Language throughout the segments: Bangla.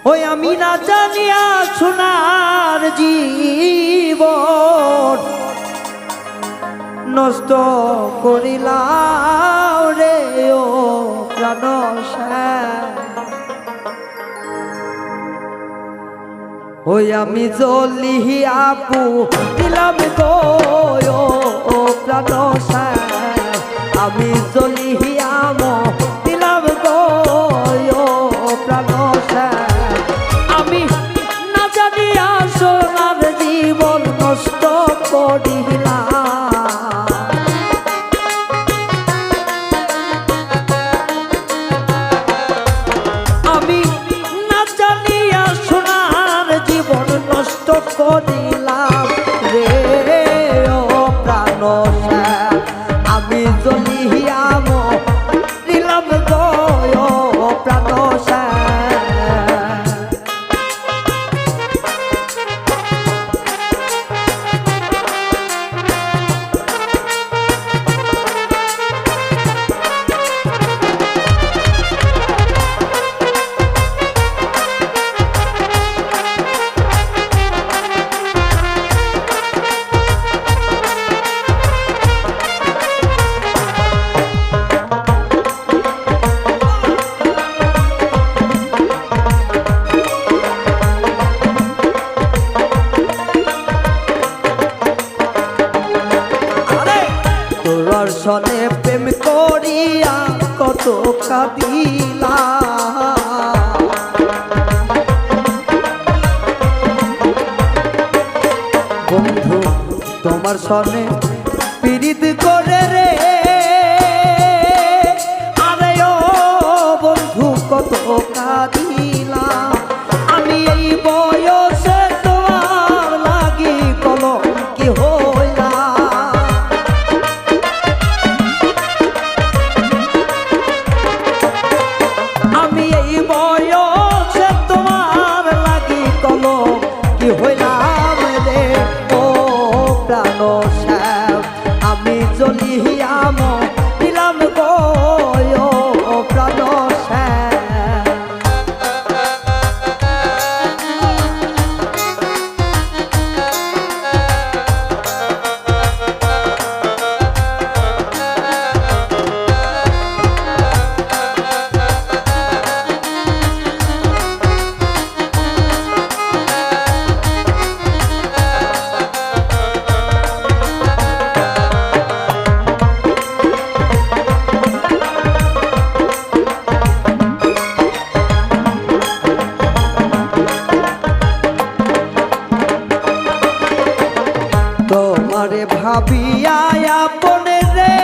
ওই আমি না জানিয়া সোনার জীবন নষ্ট করিলাম রে ও প্রাণ ওই আমি জ্বলিয়া দিলাম গো ও প্রাণ আমি জ্বলিয়া দিলাম গো ও প্রাণ আমি না জানিয়া সোনার জীবন নষ্ট করিলাম আমি না জানিয়া সোনার জীবন নষ্ট করিলাম রে ও প্রাণ আমি জ্বলিয়া দিলাম গো ও প্রাণ দর্শনে প্রেম করিয়া কত কাঁদিলা বন্ধু তোমার সনে পীড়িত করে রে আরে ও বন্ধু কত কাঁদিলা আমি এই বয়সে তোমার লাগি কলঙ্কি হইলা আমি এই বয়সে তোমার লাগি কলঙ্কি হইলাম রে ও প্রাণ আমি জ্বলিয়া দিলাম গো ও প্রাণ তোমারে ভাবিয়া আপনে রে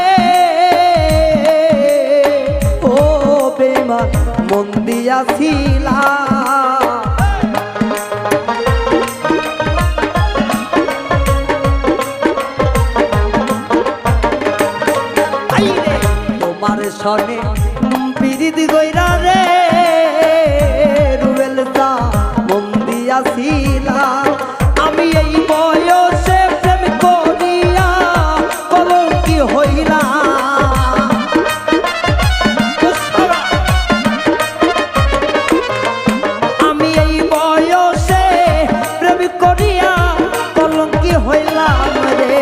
ও বেমান মন দিয়াছিলা তোমার সনে পীড়িত গইরা রে রুবেল দা মন দিয়াছিলা আমি এই বয়সে প্রেম করিয়া কলঙ্কি হইলা আমি এই বয়সে প্রেম করিয়া কলঙ্কি হইলাম রে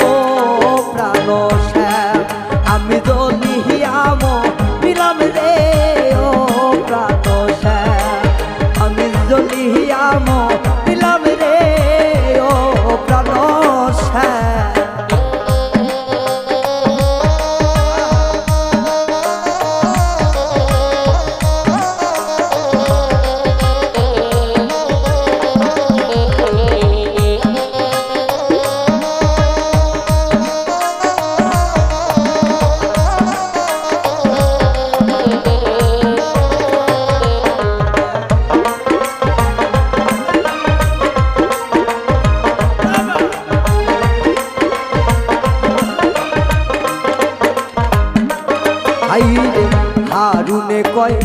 ও প্রাণ আমি জ্বলিয়া দিলাম রে ও প্রাণ আমি জ্বলিয়া দিলাম রে ও প্রাণ হারুনে কয়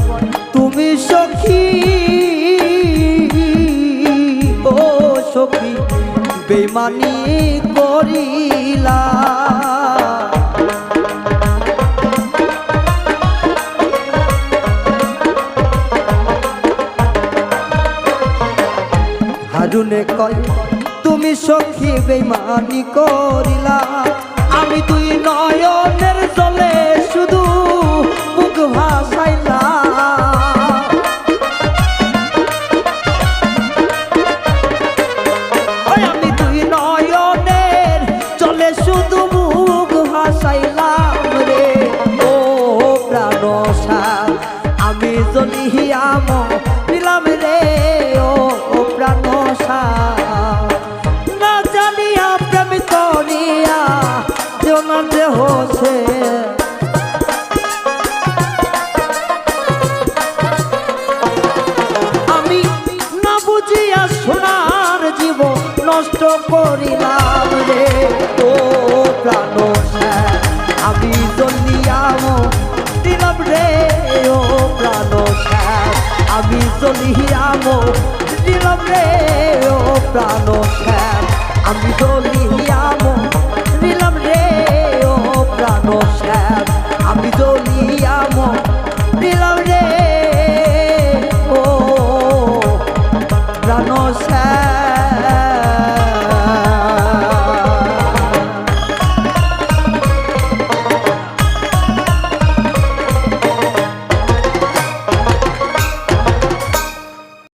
তুমি সখী ও সখী বেমানি করিলা হারুনে কয় তুমি সখী বেইমানি করিলা আমি তুই নয়নের জলে শুধু বুক ভাসাইলা আমি তুই নয়নের জলে শুধু বুক ভাসাইলাম রে ও প্রাণ সার আমি জ্বলিয়াম দিলাম রে ও প্রাণ সার না জানিয়া প্রেম করিয়া যেও না দেহ সে আমি না বুঝিয়া সোনার জীবন নষ্ট করিলাম রে ও প্রাণ সার আমি জ্বলিয়াম দিলাম রে ও প্রাণ সার আমি জ্বলিয়াম দিলাম রে ও প্রাণ